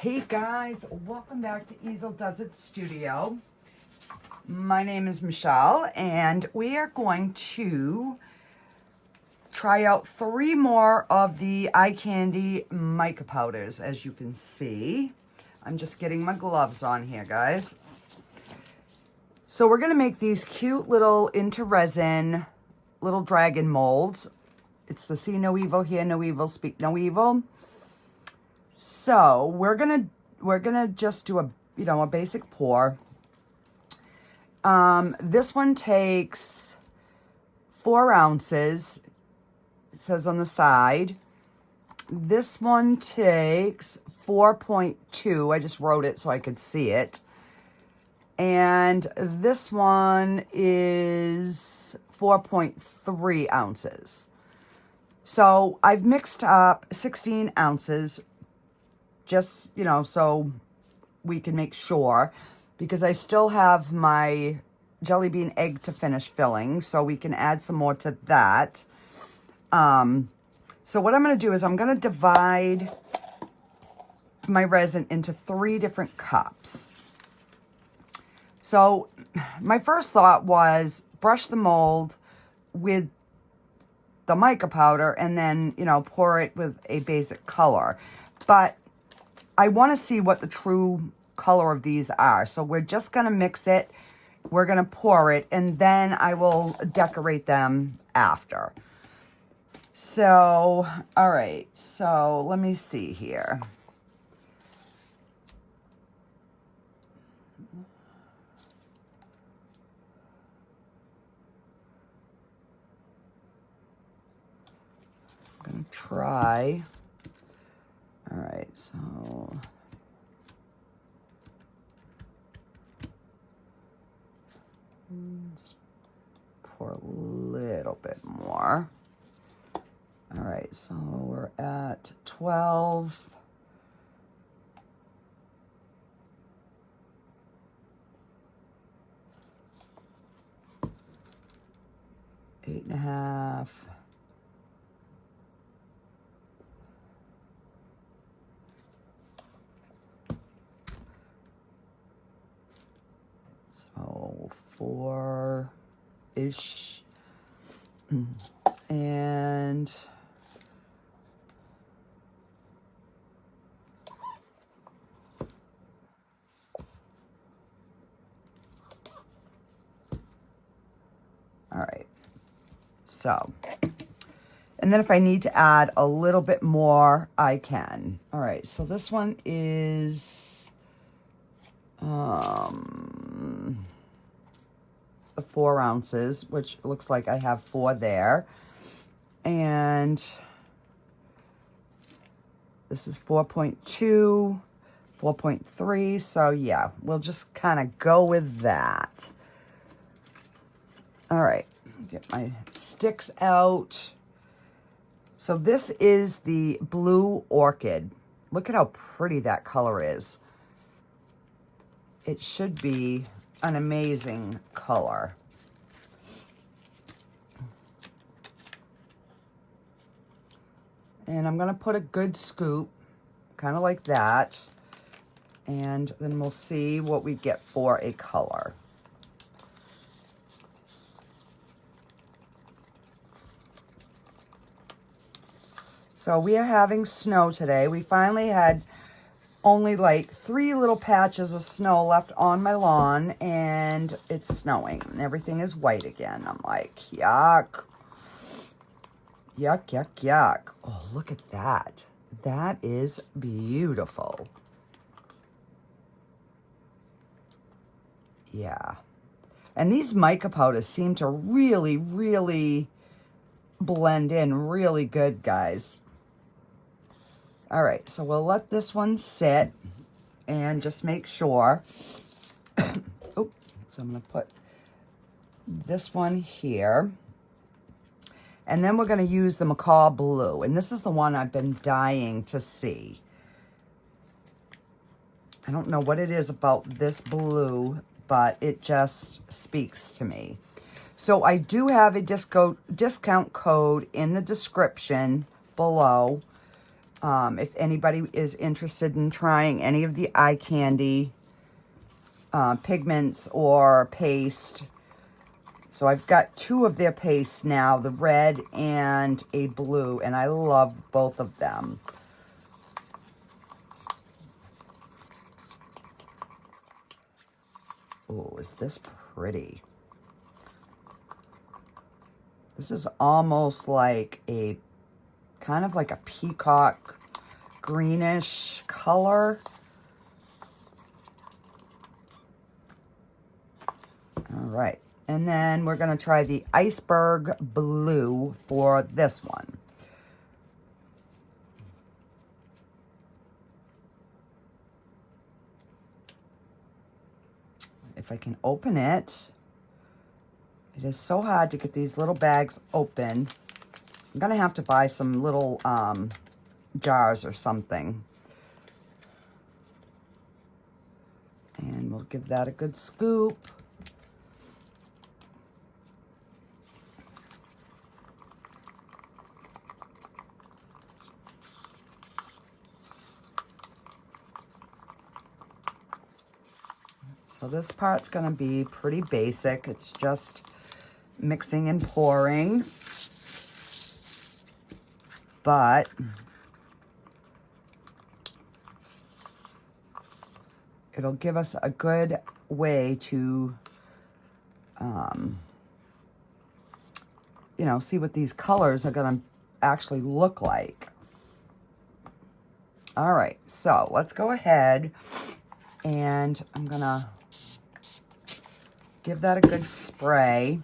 Hey guys, welcome back to Easeldoesitstudio. My name is Michelle and we are going to try out 3 more of the eye candy mica powders. As you can see, I'm just getting my gloves on here, guys. So we're going to make these cute little into resin little dragon molds. It's the see no evil, hear no evil, speak no evil. So we're gonna just do a basic pour. This one takes 4 ounces. It says on the side. This one takes 4.2. I just wrote it so I could see it. And this one is 4.3 ounces. So I've mixed up 16 ounces. Just, so we can make sure, because I still have my jelly bean egg to finish filling, so we can add some more to that. So what I'm going to do is I'm going to divide my resin into 3 different cups. So my first thought was brush the mold with the mica powder and then, pour it with a basic color. But I want to see what the true color of these are. So we're just going to mix it. We're going to pour it, and then I will decorate them after. So, all right. So let me see here. I'm going to try. All right, so just pour a little bit more. All right, so we're at 12. Eight and a half. So 4-ish. And all right. So, and then if I need to add a little bit more, I can. All right. So this one is the 4 ounces, which looks like I have 4 there. And this is 4.2, 4.3. So yeah, we'll just kind of go with that. All right, get my sticks out. So this is the blue orchid. Look at how pretty that color is. It should be an amazing color. And I'm going to put a good scoop, kind of like that. And then we'll see what we get for a color. So we are having snow today. We finally had only like 3 little patches of snow left on my lawn, and it's snowing and everything is white again. I'm like, yuck. Yuck, yuck, yuck. Oh, look at that. That is beautiful. Yeah. And these mica powders seem to really, really blend in really good, guys. All right, so we'll let this one sit and just make sure. Oh, so I'm going to put this one here. And then we're going to use the macaw blue. And this is the one I've been dying to see. I don't know what it is about this blue, but it just speaks to me. So I do have a discount code in the description below. If anybody is interested in trying any of the eye candy pigments or paste. So I've got 2 of their pastes now, the red and a blue, and I love both of them. Oh, is this pretty? This is almost like a, kind of like a peacock greenish color. All right, and then we're gonna try the iceberg blue for this one. If I can open it. It is so hard to get these little bags open. I'm gonna have to buy some little jars or something. And we'll give that a good scoop. So this part's gonna be pretty basic. It's just mixing and pouring. But it'll give us a good way to, you know, see what these colors are gonna actually look like. All right, so let's go ahead and I'm gonna give that a good spray.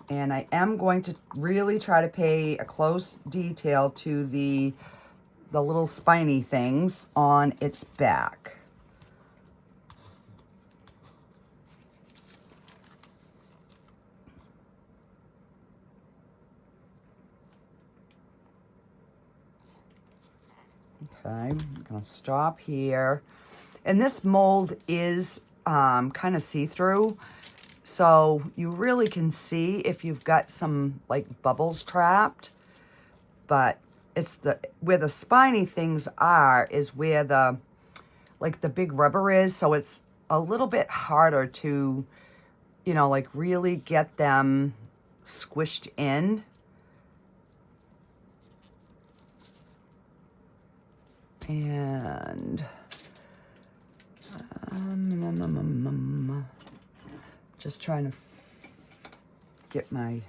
And I am going to really try to pay a close detail to the little spiny things on its back. Okay, I'm gonna stop here. And this mold is kind of see-through. So you really can see if you've got some like bubbles trapped, but it's where the spiny things are is where the, like the big rubber is. So it's a little bit harder to, you know, like really get them squished in. And just trying to get my,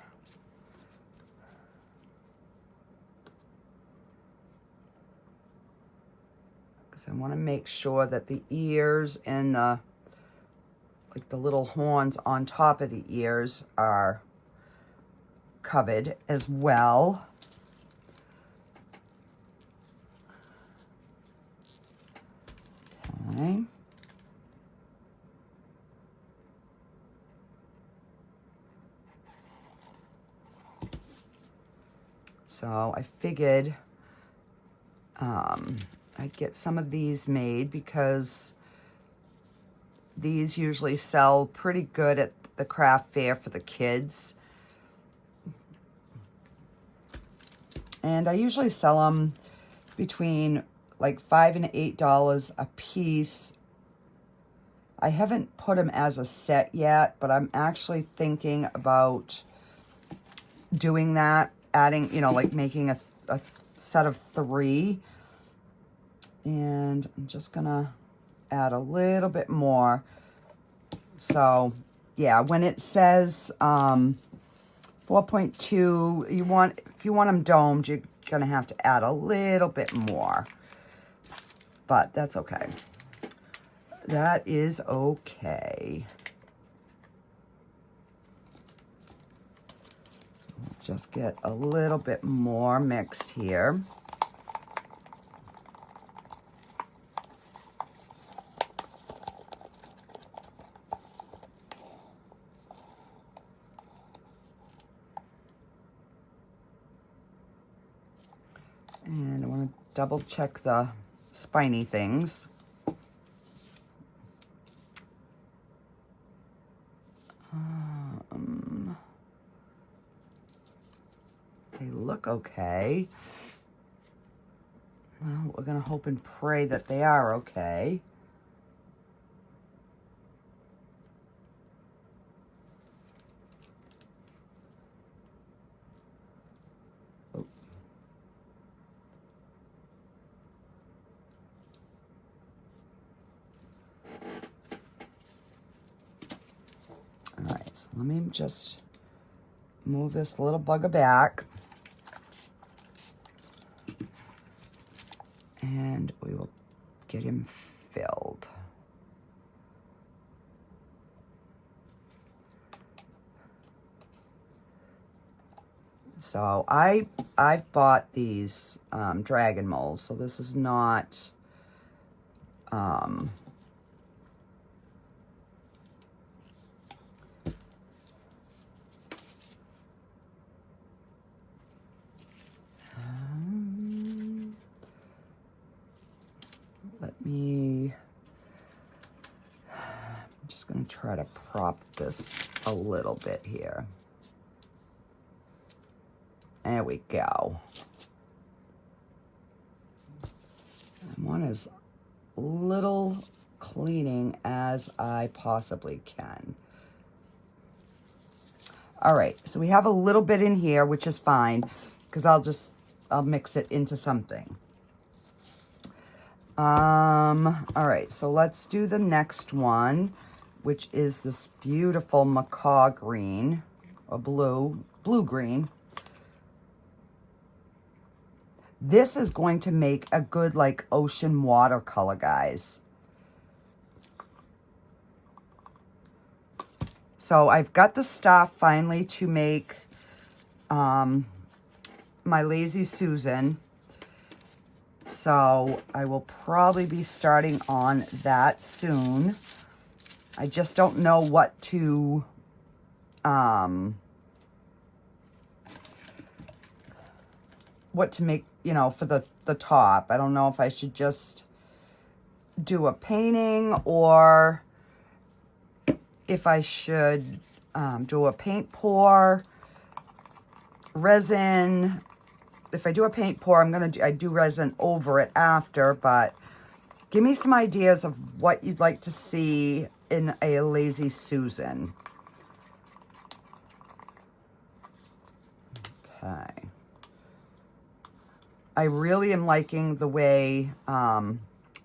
because I want to make sure that the ears and the, like the little horns on top of the ears are covered as well. Okay. So I figured I'd get some of these made because these usually sell pretty good at the craft fair for the kids. And I usually sell them between like $5 and $8 a piece. I haven't put them as a set yet, but I'm actually thinking about doing that, adding, you know, like making a set of 3. And I'm just gonna add a little bit more. So yeah, when it says 4.2, if you want them domed, you're gonna have to add a little bit more, but that's okay. That is okay. So we'll just get a little bit more mixed here. And I want to double check the spiny things. They look okay. Well, we're going to hope and pray that they are okay. Oh. All right, so let me just move this little bugger back. And we will get him filled. So I bought these dragon molds, so this is not I'm just going to try to prop this a little bit here. There we go. I want as little cleaning as I possibly can. All right, so we have a little bit in here, which is fine, because I'll mix it into something. All right, so let's do the next one, which is this beautiful macaw green, or blue-green. This is going to make a good, like, ocean watercolor, guys. So I've got the stuff finally to make my Lazy Susan. So I will probably be starting on that soon. I just don't know what to make, you know, for the top. I don't know if I should just do a painting or if I should do a paint pour, resin. If I do a paint pour, I do resin over it after, but give me some ideas of what you'd like to see in a Lazy Susan. Okay. I really am liking the way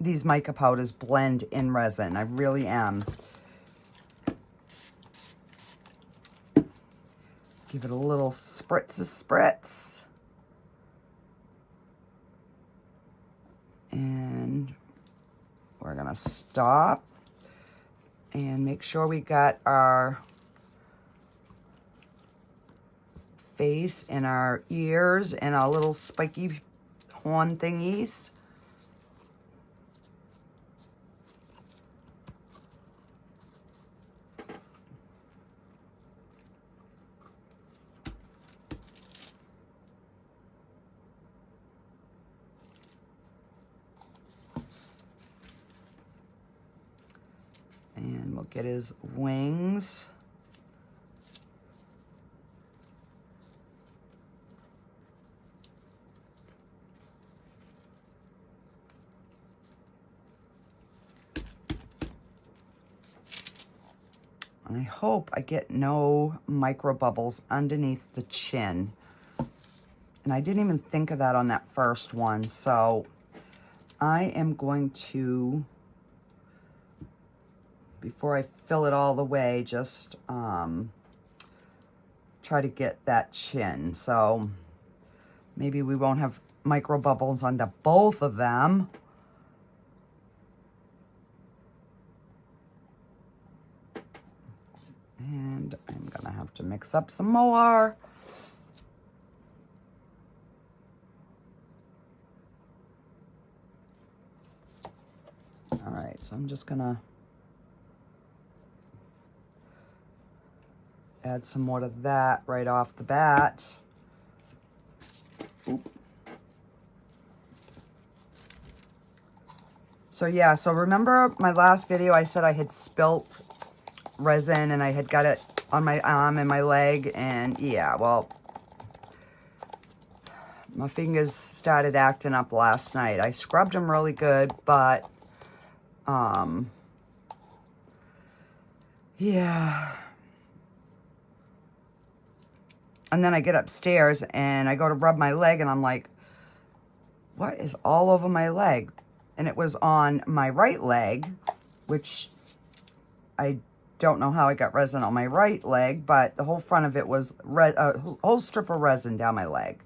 these mica powders blend in resin. I really am. Give it a little spritz. And we're gonna stop and make sure we got our face and our ears and our little spiky horn thingies. And we'll get his wings. And I hope I get no micro bubbles underneath the chin. And I didn't even think of that on that first one. So I am going to, before I fill it all the way, just try to get that chin. So maybe we won't have micro bubbles under both of them. And I'm gonna have to mix up some more. All right, so I'm just gonna add some more to that right off the bat. Oop. So yeah, so remember my last video, I said I had spilt resin and I had got it on my arm and my leg, and yeah, well, My fingers started acting up last night. I scrubbed them really good, but, yeah. And then I get upstairs and I go to rub my leg and I'm like, what is all over my leg? And it was on my right leg, which I don't know how I got resin on my right leg, but the whole front of it was a whole strip of resin down my leg.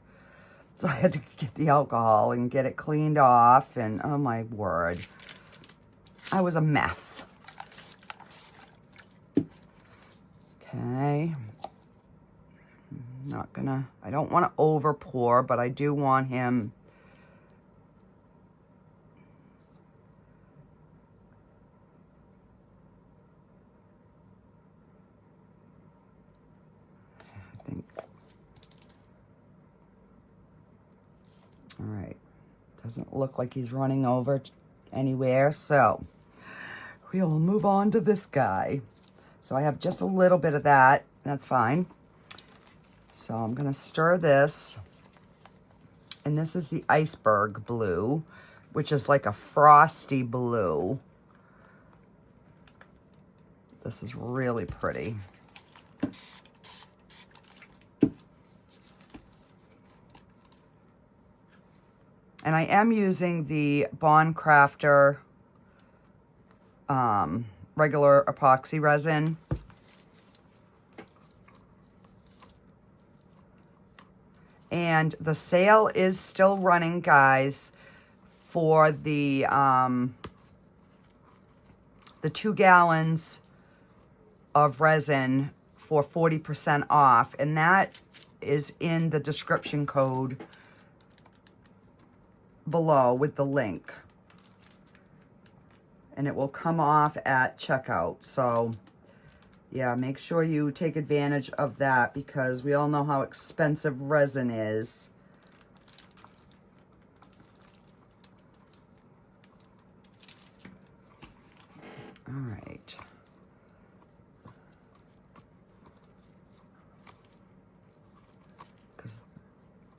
So I had to get the alcohol and get it cleaned off, and oh my word, I was a mess. Okay. Not gonna, I don't want to over pour, but I do want him I think. All right. Doesn't look like he's running over anywhere, so we'll move on to this guy. So I have just a little bit of that. That's fine. So I'm going to stir this. And this is the iceberg blue, which is like a frosty blue. This is really pretty. And I am using the Craftor regular epoxy resin. And the sale is still running, guys, for the 2 gallons of resin for 40% off. And that is in the description code below with the link. And it will come off at checkout. So yeah, make sure you take advantage of that because we all know how expensive resin is. All right. Because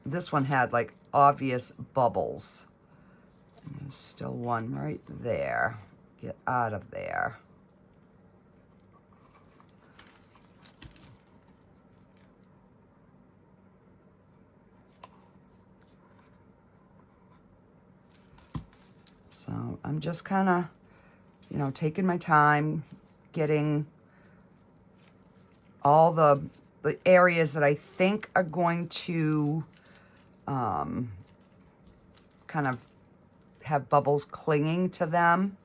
this one had like obvious bubbles. And there's still one right there. Get out of there. So I'm just kind of, you know, taking my time, getting all the areas that I think are going to kind of have bubbles clinging to them.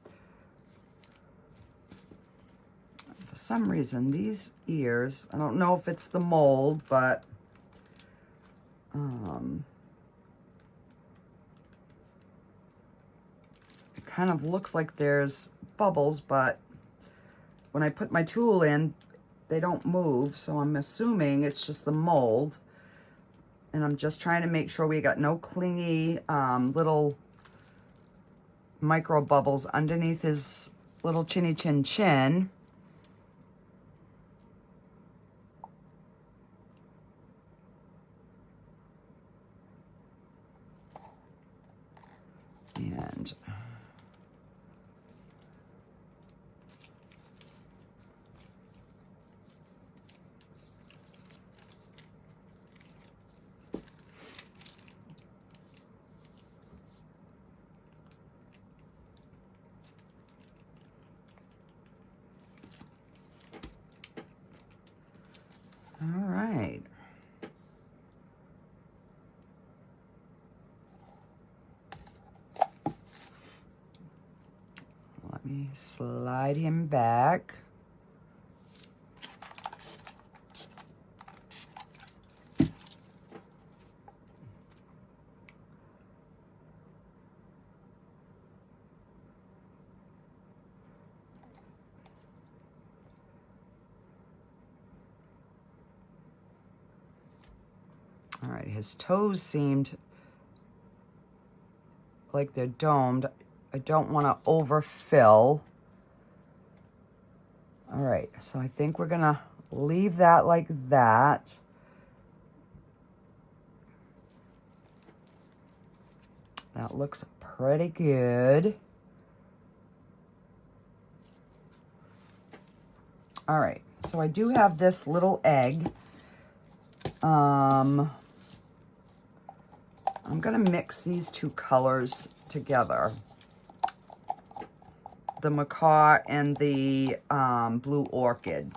For some reason, these ears, I don't know if it's the mold, but it kind of looks like there's bubbles, but when I put my tool in, they don't move, so I'm assuming it's just the mold. And I'm just trying to make sure we got no clingy little micro bubbles underneath his little chinny chin chin. And all right. Let me slide him back. All right, his toes seemed like they're domed. I don't want to overfill. All right, so I think we're gonna leave that like that. That looks pretty good. All right, so I do have this little egg. I'm gonna mix these two colors together. The macaw and the blue orchid.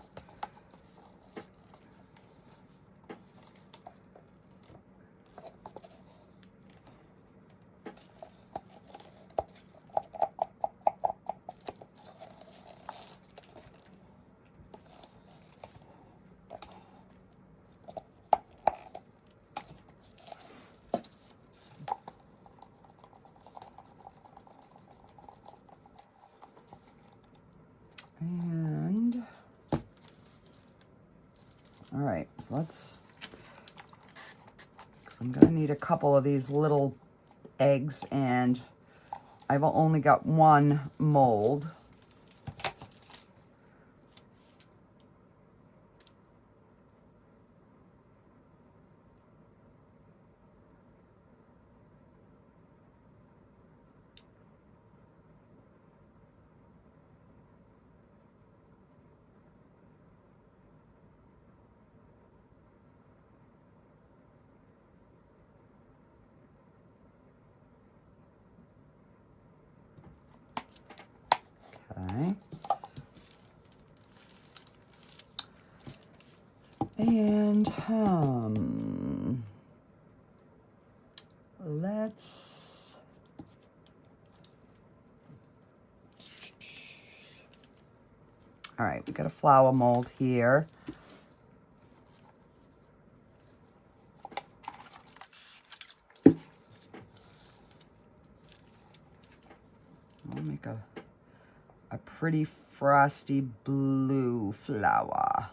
And all right, so I'm gonna need a couple of these little eggs, and I've only got one mold. Okay. And let's all right, we got a flower mold here. I'll make a pretty frosty blue flower.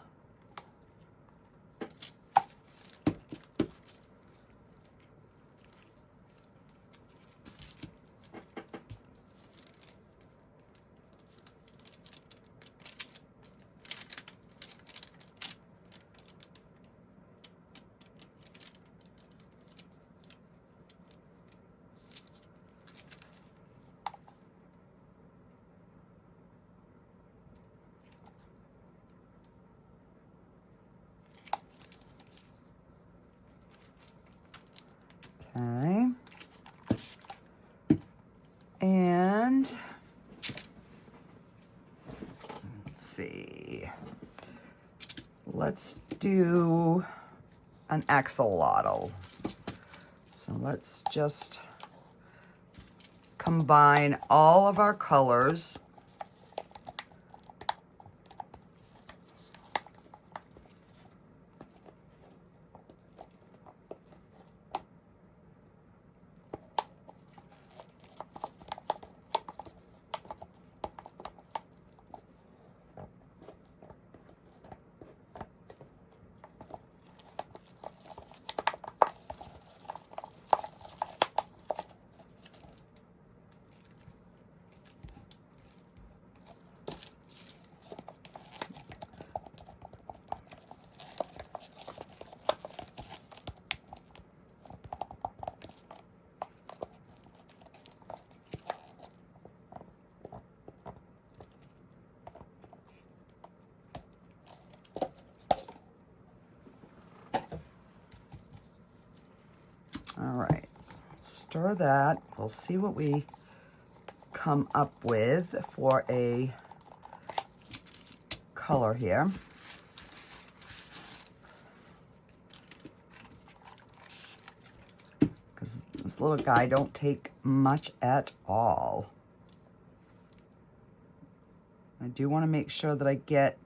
Okay. And let's see. Let's do an axolotl. So let's just combine all of our colors. All right, stir that. We'll see what we come up with for a color here. Because this little guy don't take much at all. I do want to make sure that I get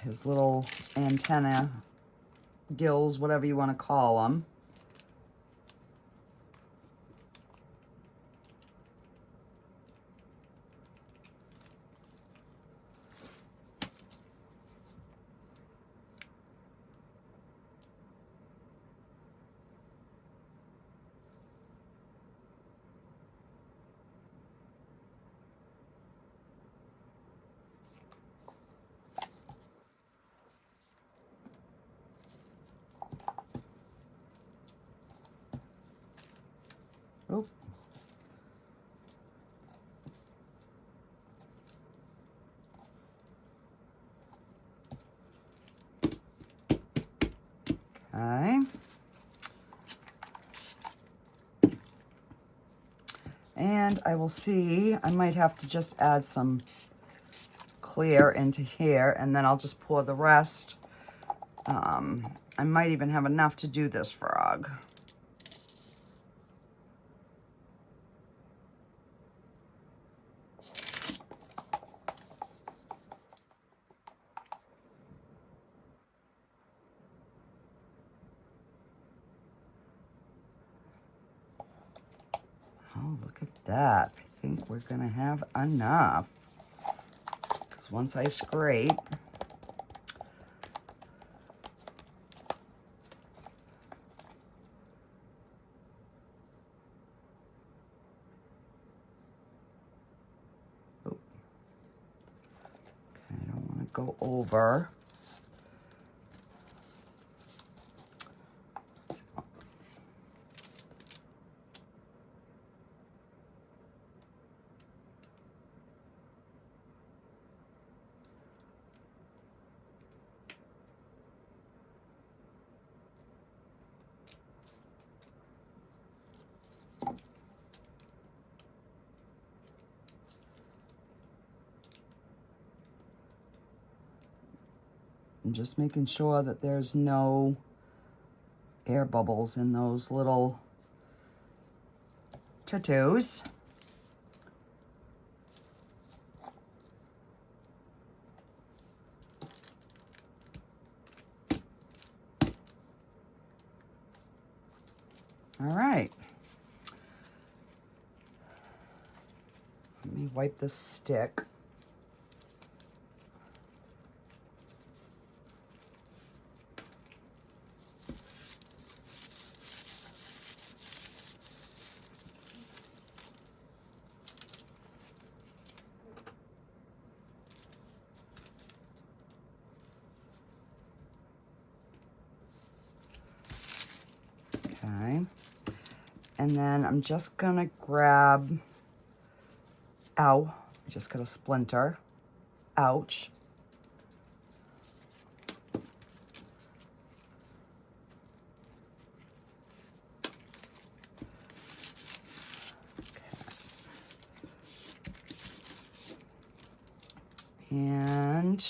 his little antenna, gills, whatever you want to call them. Oop. Okay. And I will see, I might have to just add some clear into here, and then I'll just pour the rest. I might even have enough to do this frog. Oh, look at that. I think we're gonna have enough. Because once I scrape, oh, okay, I don't want to go over. I'm just making sure that there's no air bubbles in those little tattoos. All right. Let me wipe this stick. Okay, and then I'm just gonna grab, ow, I just got a splinter, ouch. And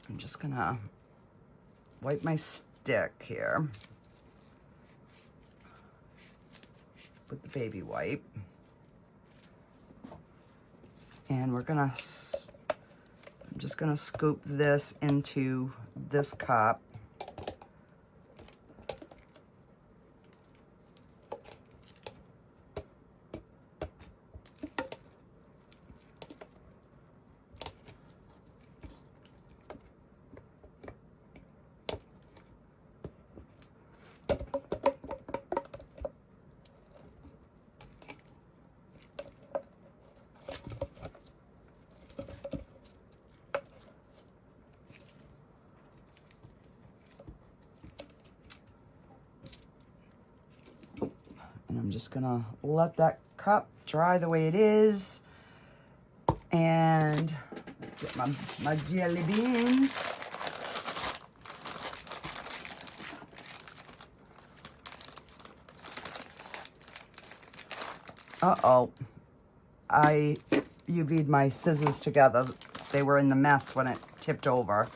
I'm just gonna wipe my stick here with the baby wipe. And we're gonna, I'm just gonna scoop this into this cup. And I'm just gonna let that cup dry the way it is and get my jelly beans. Uh-oh, I UV'd my scissors together. They were in the mess when it tipped over.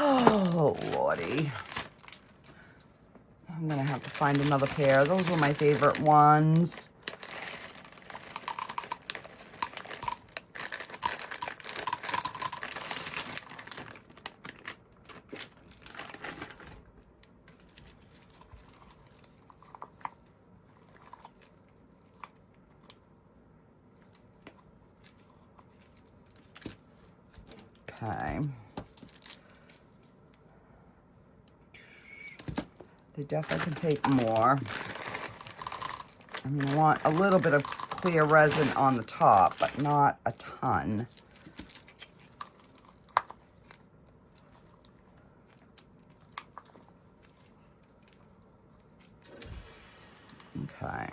Oh, Lordy. I'm gonna have to find another pair. Those were my favorite ones. Okay. They definitely can take more. I mean, I want a little bit of clear resin on the top, but not a ton. Okay.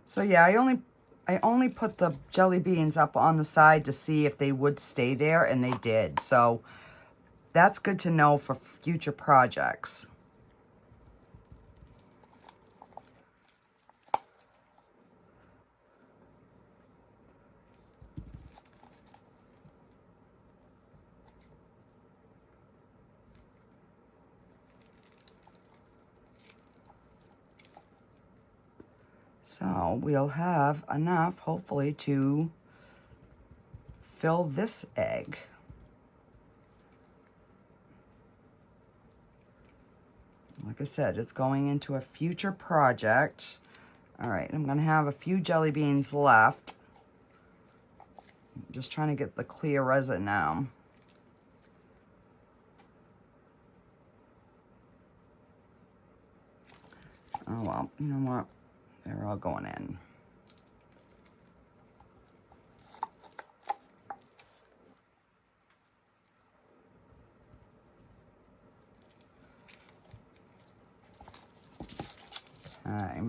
So yeah, I only put the jelly beans up on the side to see if they would stay there, and they did. So that's good to know for future projects. So we'll have enough, hopefully, to fill this egg. Like I said, it's going into a future project. All right, I'm gonna have a few jelly beans left. I'm just trying to get the clear resin now. Oh well, you know what? They're all going in. Okay.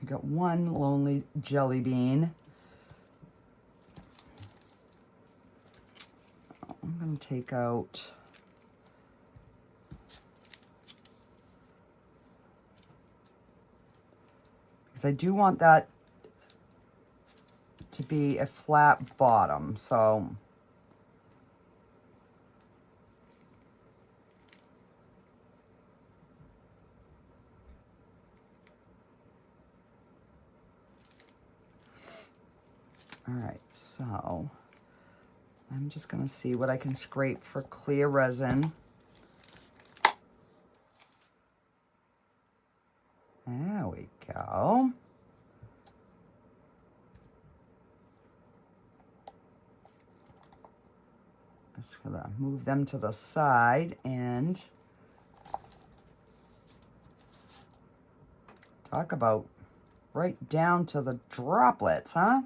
We got one lonely jelly bean. I'm going to take out because I do want that to be a flat bottom. So all right, so I'm just going to see what I can scrape for clear resin. There we go. Just going to move them to the side and talk about right down to the droplets, huh?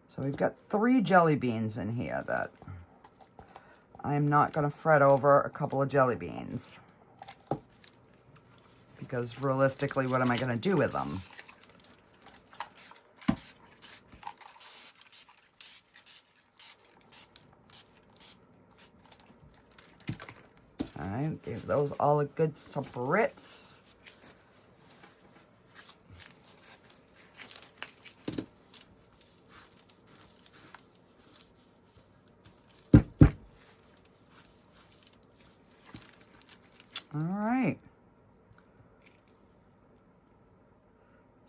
So we've got 3 jelly beans in here that I'm not going to fret over a couple of jelly beans. Because realistically, what am I going to do with them? All right, give those all a good spritz. All right.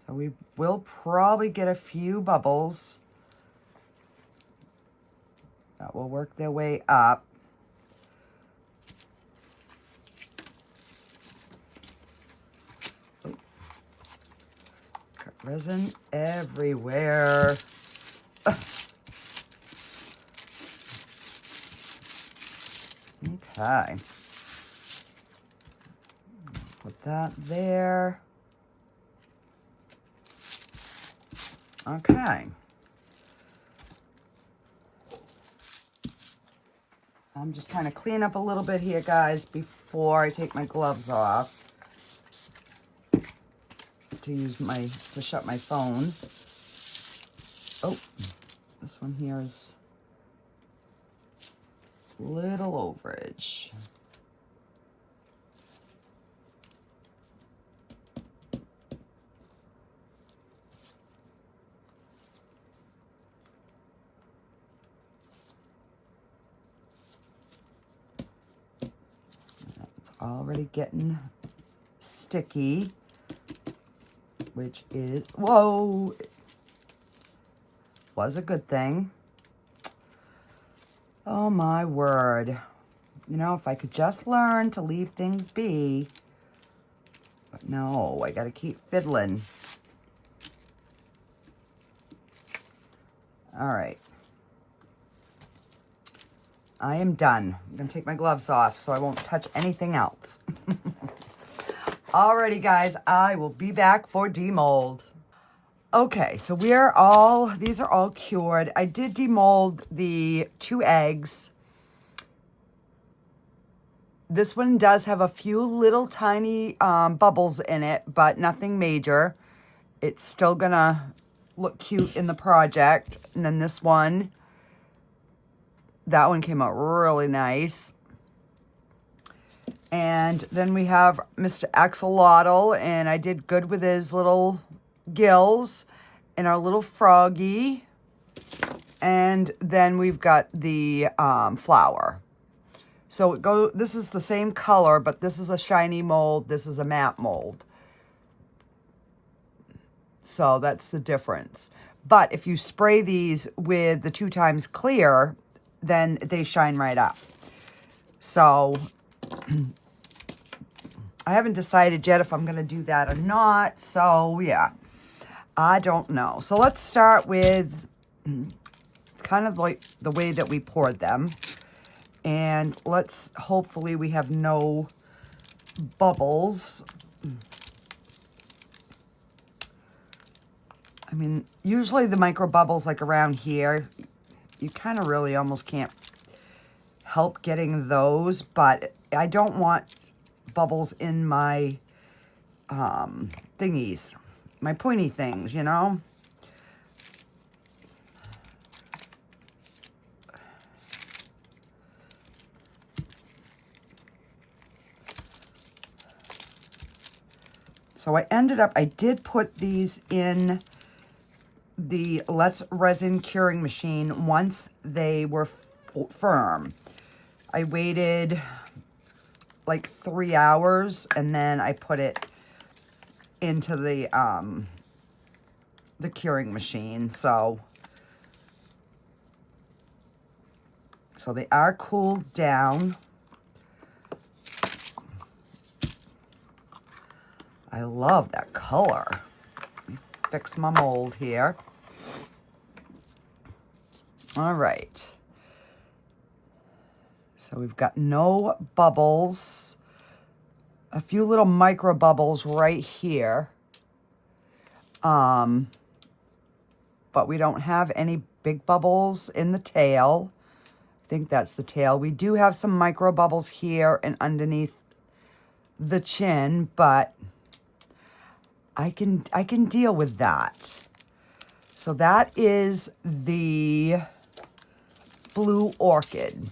So we will probably get a few bubbles that will work their way up. Oh. Got resin everywhere. Okay. Put that there. Okay. I'm just trying to clean up a little bit here, guys, before I take my gloves off to shut my phone. Oh, this one here is little overage. It's already getting sticky, which is, whoa, was a good thing. Oh my word. You know, if I could just learn to leave things be. But no, I got to keep fiddling. All right. I am done. I'm going to take my gloves off so I won't touch anything else. Alrighty, guys. I will be back for demold. Okay, so these are all cured. I did demold the 2 eggs. This one does have a few little tiny bubbles in it, but nothing major. It's still gonna look cute in the project. And then this one, that one came out really nice. And then we have Mr. Axolotl, and I did good with his little gills and our little froggy. And then we've got the flower. So this is the same color, but this is a shiny mold. This is a matte mold. So that's the difference. But if you spray these with the 2 times clear, then they shine right up. So I haven't decided yet if I'm going to do that or not. So yeah, I don't know. So let's start with kind of like the way that we poured them. And hopefully we have no bubbles. I mean, usually the micro bubbles like around here, you kind of really almost can't help getting those, but I don't want bubbles in my thingies, my pointy things, you know? So I did put these in the Let's Resin curing machine once they were firm. I waited like 3 hours and then I put it into the curing machine. So they are cooled down. I love that color. Let me fix my mold here. All right. So we've got no bubbles. A few little micro bubbles right here. But we don't have any big bubbles in the tail. I think that's the tail. We do have some micro bubbles here and underneath the chin, but I can deal with that. So that is the Blue Orchid.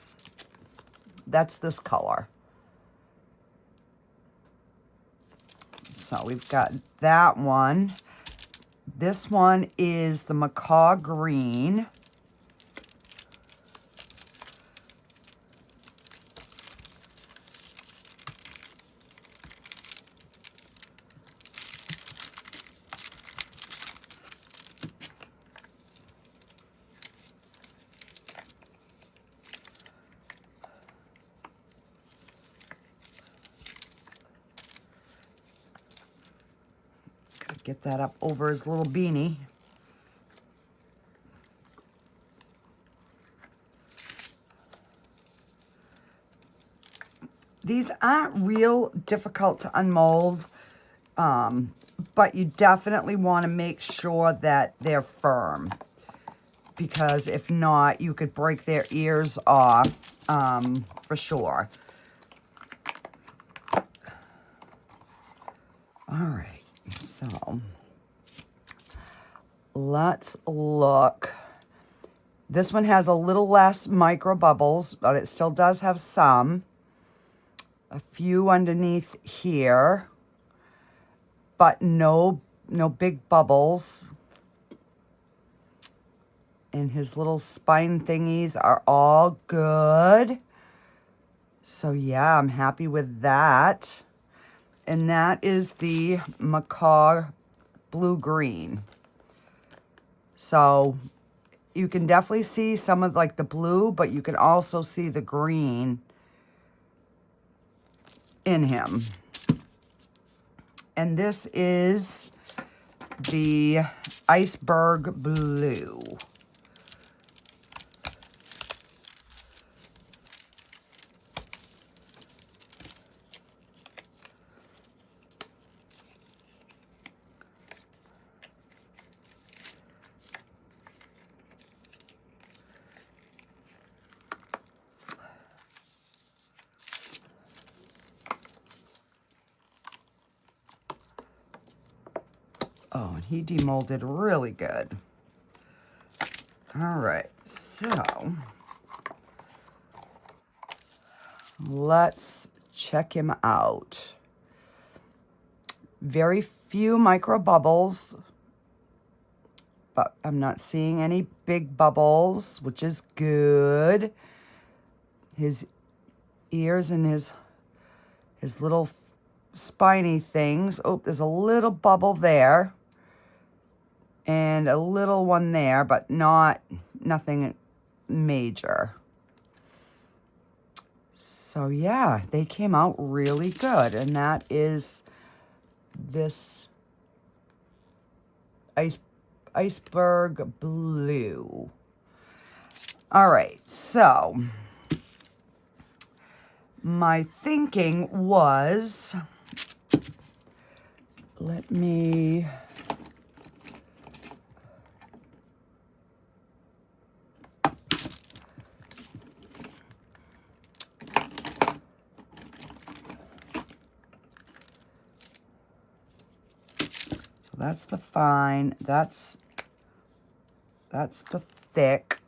That's this color. So we've got that one. This one is the Macaw Green. Get that up over his little beanie. These aren't real difficult to unmold, but you definitely want to make sure that they're firm, because if not, you could break their ears off for sure. All right. So let's look. This one has a little less micro bubbles, but it still does have some. A few underneath here, but no big bubbles. And his little spine thingies are all good. So yeah, I'm happy with that. And that is the Macaw Blue Green. So you can definitely see some of like the blue, but you can also see the green in him. And this is the Iceberg Blue. Oh, and he demolded really good. All right, so let's check him out. Very few micro bubbles, but I'm not seeing any big bubbles, which is good. His ears and his little spiny things. Oh, there's a little bubble there. And a little one there, but nothing major. So yeah, they came out really good. And that is this Iceberg Blue. All right, so my thinking was, let me... That's the fine, that's the thick.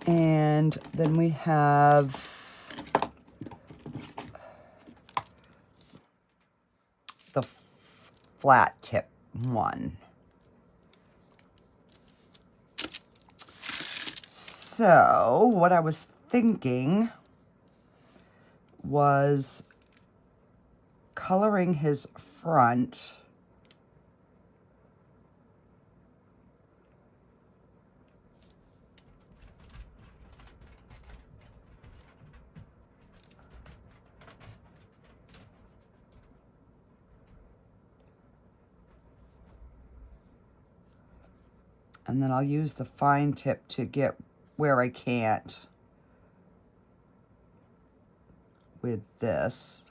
And then we have the flat tip one. So what I was thinking was coloring his front and then I'll use the fine tip to get where I can't with this.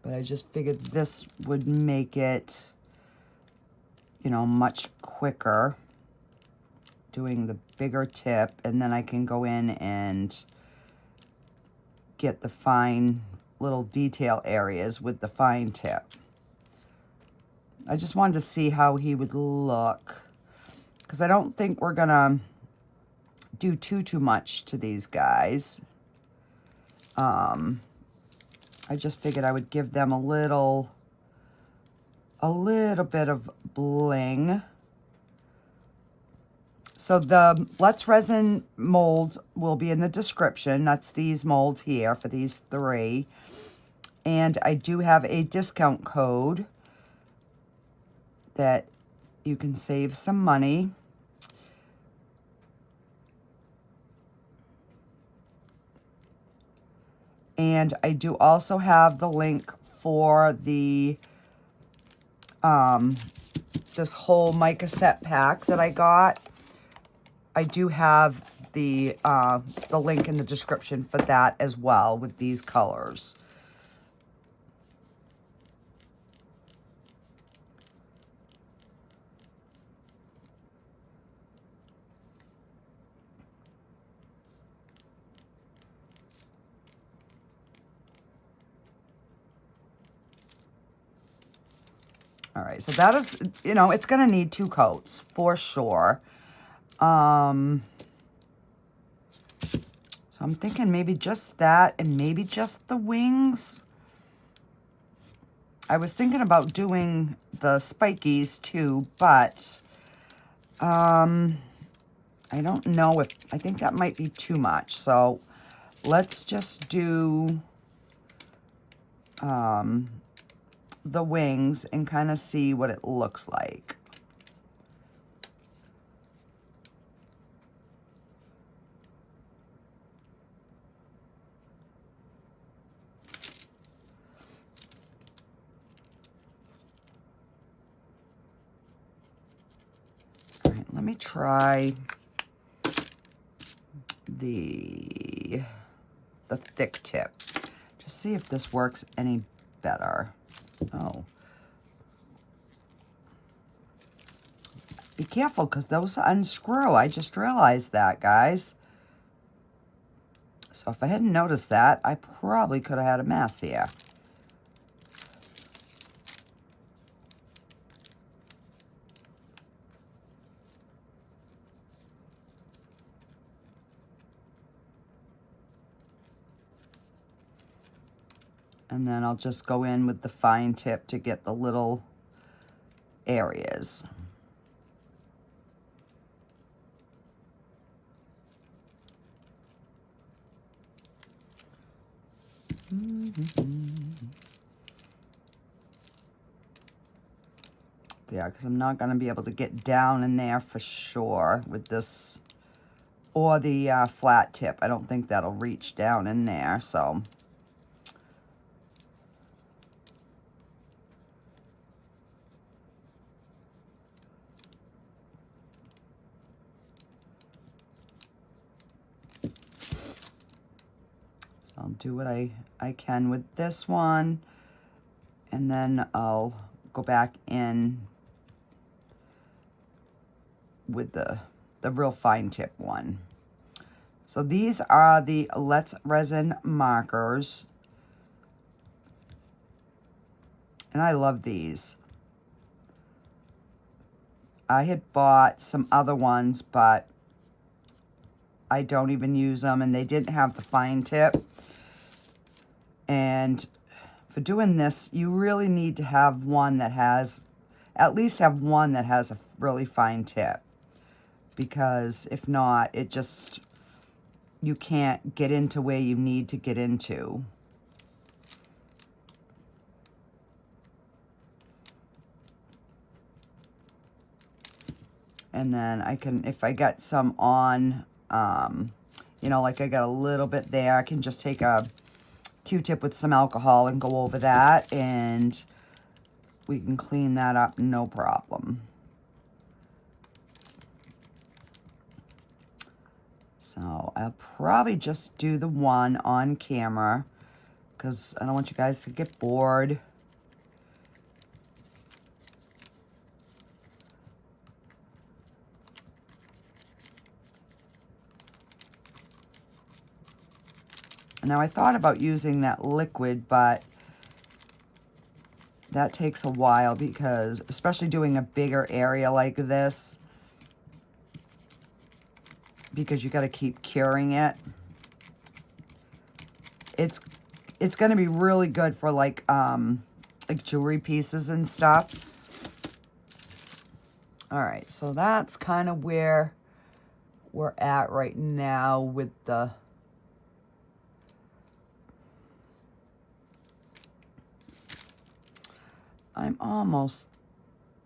But I just figured this would make it, you know, much quicker doing the bigger tip, and then I can go in and get the fine little detail areas with the fine tip. I just wanted to see how he would look, because I don't think we're gonna do too much to these guys. I just figured I would give them a little bit of bling. So the Let's Resin molds will be in the description. That's these molds here for these 3. And I do have a discount code that you can save some money. And I do also have the link for the this whole mica set pack that I got. I do have the link in the description for that as well with these colors. All right, so that is, you know, it's going to need 2 coats for sure. So I'm thinking maybe just that and maybe just the wings. I was thinking about doing the spikies too, but I don't know if, I think that might be too much. So let's just do the wings and kind of see what it looks like. Let me try the thick tip. Just see if this works any better. Oh. Be careful, because those unscrew. I just realized that, guys. So if I hadn't noticed that, I probably could have had a mess here. And then I'll just go in with the fine tip to get the little areas. Yeah, because I'm not going to be able to get down in there for sure with this or the flat tip. I don't think that'll reach down in there, so... I'll do what I can with this one, and then I'll go back in with the real fine tip one. So these are the Let's Resin markers, and I love these. I had bought some other ones, but I don't even use them, and they didn't have the fine tip. And for doing this, you really need to have one that has, at least have one that has a really fine tip. Because if not, it just, you can't get into where you need to get into. And then I can, if I get some on, you know, like I got a little bit there, I can just take a Q-tip with some alcohol and go over that, and we can clean that up, no problem. So I'll probably just do the one on camera, because I don't want you guys to get bored. Now, I thought about using that liquid, but that takes a while, because especially doing a bigger area like this, because you got to keep curing it. It's going to be really good for like jewelry pieces and stuff. All right, so that's kind of where we're at right now with the I'm almost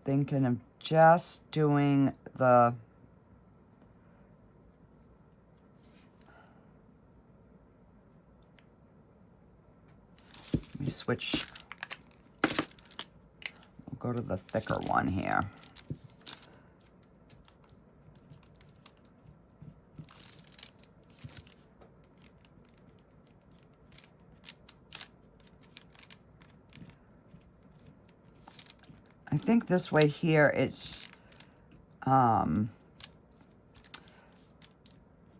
thinking of just doing the let me switch. We'll go to the thicker one here. I think this way here, it's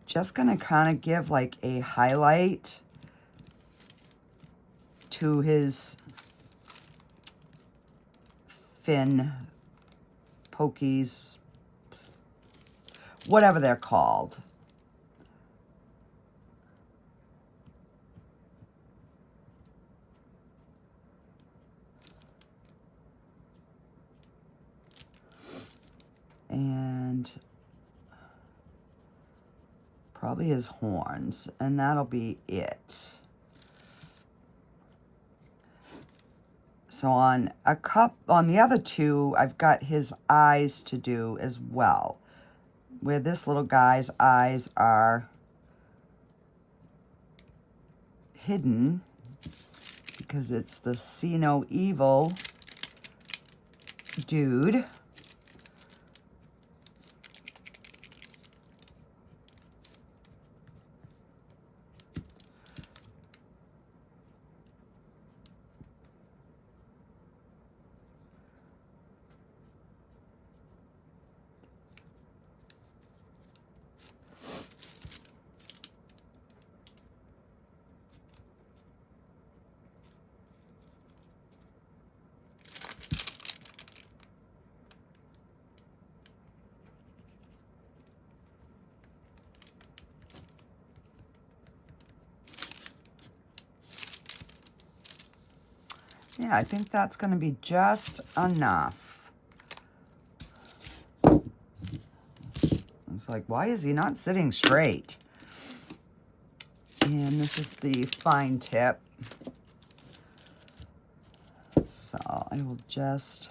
just going to kind of give like a highlight to his fin pokies, whatever they're called. And probably his horns, and that'll be it. So on the other two, I've got his eyes to do as well, where this little guy's eyes are hidden because it's the See No Evil dude. Yeah, I think that's going to be just enough. It's like, why is he not sitting straight? And this is the fine tip. So I will just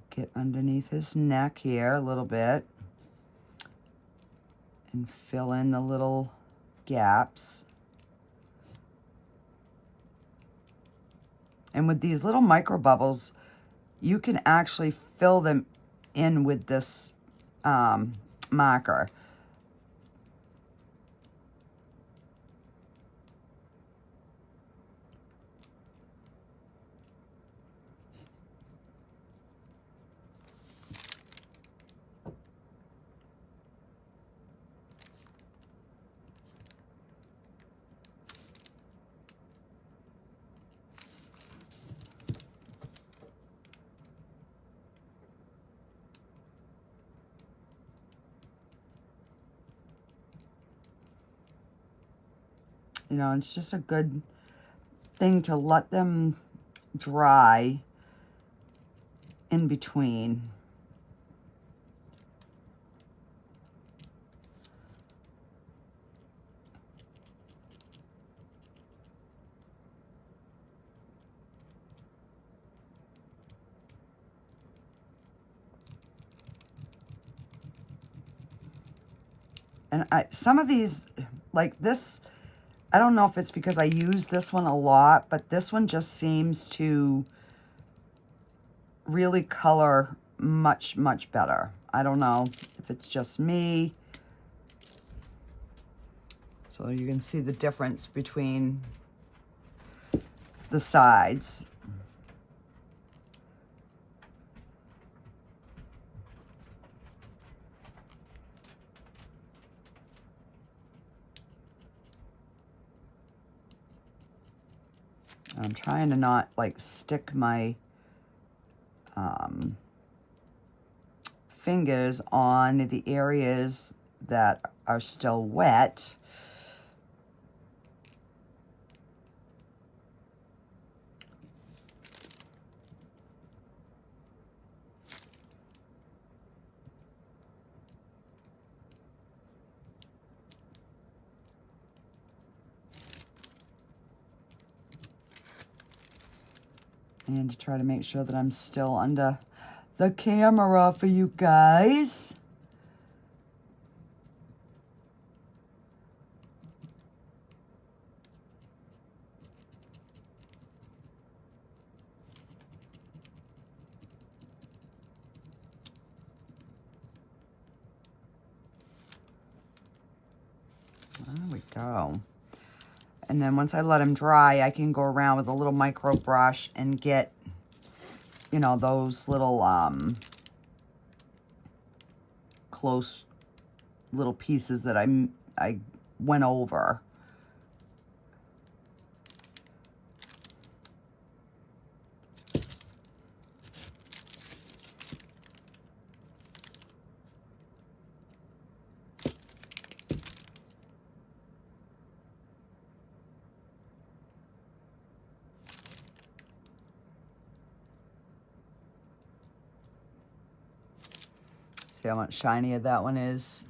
get underneath his neck here a little bit and fill in the little gaps. And with these little micro bubbles, you can actually fill them in with this marker. You know, it's just a good thing to let them dry in between. And some of these, like this, I don't know if it's because I use this one a lot, but this one just seems to really color much, much better. I don't know if it's just me. So you can see the difference between the sides. I'm trying to not like stick my fingers on the areas that are still wet. And to try to make sure that I'm still under the camera for you guys. There we go. And then once I let them dry, I can go around with a little micro brush and get, you know, those little close little pieces that I went over. See how much shinier that one is.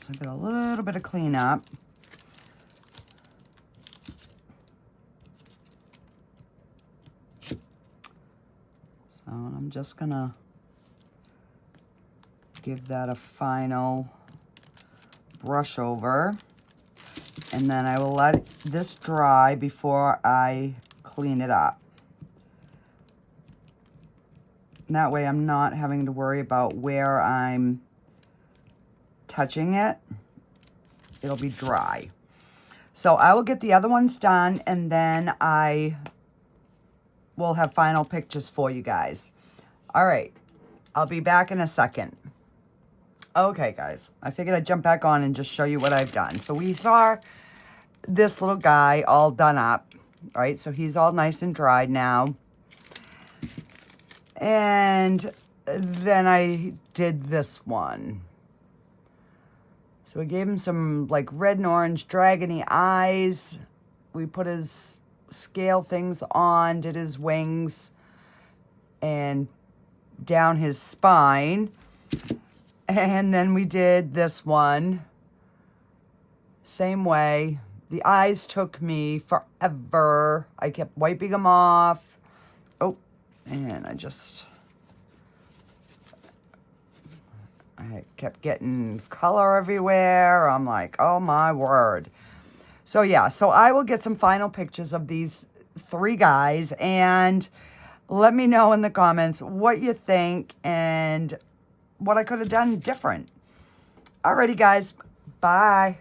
So I got a little bit of cleanup. So I'm just gonna give that a final brush over. And then I will let this dry before I clean it up. And that way I'm not having to worry about where I'm touching it. It'll be dry. So I will get the other ones done, and then I will have final pictures for you guys. All right, I'll be back in a second. Okay, guys, I figured I'd jump back on and just show you what I've done. So we saw this little guy all done up, right? So he's all nice and dried now. And then I did this one. So we gave him some like red and orange dragony eyes. We put his scale things on, did his wings, and down his spine. And then we did this one. Same way. The eyes took me forever. I kept wiping them off. Oh, and I kept getting color everywhere. I'm like, oh my word. So yeah, so I will get some final pictures of these 3 guys, and let me know in the comments what you think and what I could have done different. Alrighty, guys. Bye.